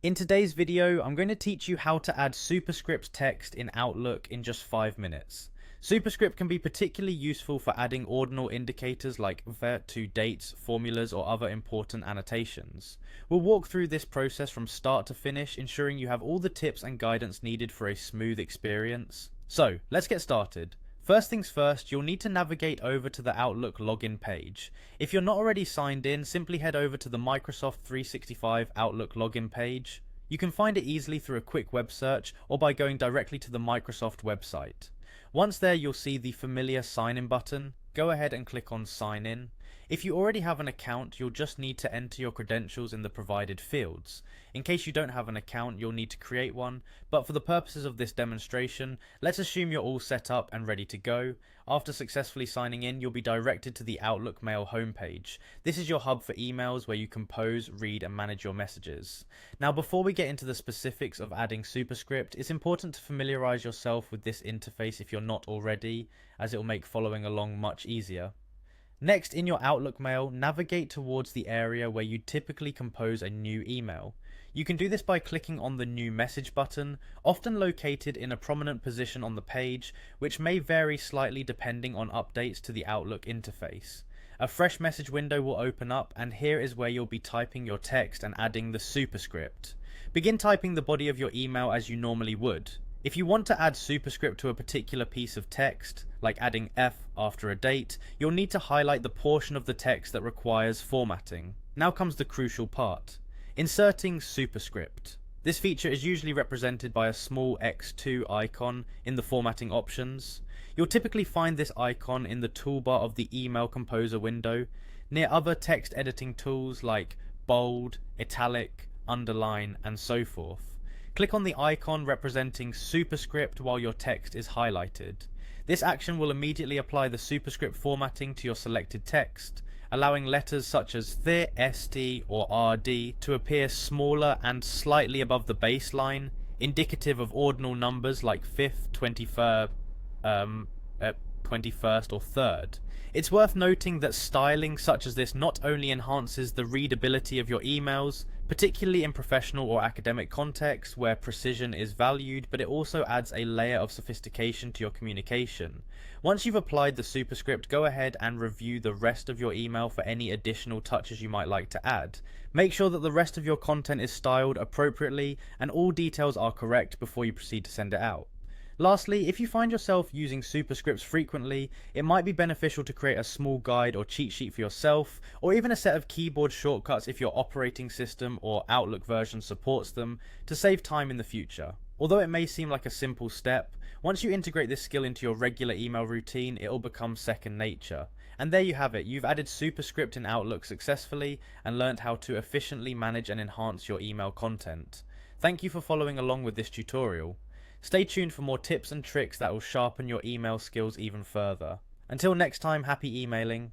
In today's video, I'm going to teach you how to add superscript text in Outlook in just 5 minutes. Superscript can be particularly useful for adding ordinal indicators like to dates, formulas, or other important annotations. We'll walk through this process from start to finish, ensuring you have all the tips and guidance needed for a smooth experience. So, let's get started. First things first, you'll need to navigate over to the Outlook login page. If you're not already signed in, simply head over to the Microsoft 365 Outlook login page. You can find it easily through a quick web search or by going directly to the Microsoft website. Once there, you'll see the familiar sign in button. Go ahead and click on sign in. If you already have an account, you'll just need to enter your credentials in the provided fields. In case you don't have an account, you'll need to create one, but for the purposes of this demonstration, let's assume you're all set up and ready to go. After successfully signing in, you'll be directed to the Outlook Mail homepage. This is your hub for emails where you compose, read, and manage your messages. Now, before we get into the specifics of adding superscript, it's important to familiarize yourself with this interface if you're not already, as it will make following along much easier. Next, in your Outlook Mail, navigate towards the area where you typically compose a new email. You can do this by clicking on the New Message button, often located in a prominent position on the page, which may vary slightly depending on updates to the Outlook interface. A fresh message window will open up, and here is where you'll be typing your text and adding the superscript. Begin typing the body of your email as you normally would. If you want to add superscript to a particular piece of text, like adding F after a date, you'll need to highlight the portion of the text that requires formatting. Now comes the crucial part: inserting superscript. This feature is usually represented by a small X2 icon in the formatting options. You'll typically find this icon in the toolbar of the Email Composer window, near other text editing tools like bold, italic, underline, and so forth. Click on the icon representing superscript while your text is highlighted. This action will immediately apply the superscript formatting to your selected text, allowing letters such as th, st, or rd to appear smaller and slightly above the baseline, indicative of ordinal numbers like 5th, 21st, or 3rd. It's worth noting that styling such as this not only enhances the readability of your emails, particularly in professional or academic contexts where precision is valued, but it also adds a layer of sophistication to your communication. Once you've applied the superscript, go ahead and review the rest of your email for any additional touches you might like to add. Make sure that the rest of your content is styled appropriately and all details are correct before you proceed to send it out. Lastly, if you find yourself using superscripts frequently, it might be beneficial to create a small guide or cheat sheet for yourself, or even a set of keyboard shortcuts if your operating system or Outlook version supports them, to save time in the future. Although it may seem like a simple step, once you integrate this skill into your regular email routine, it will become second nature. And there you have it, you've added superscript in Outlook successfully and learned how to efficiently manage and enhance your email content. Thank you for following along with this tutorial. Stay tuned for more tips and tricks that will sharpen your email skills even further. Until next time, happy emailing.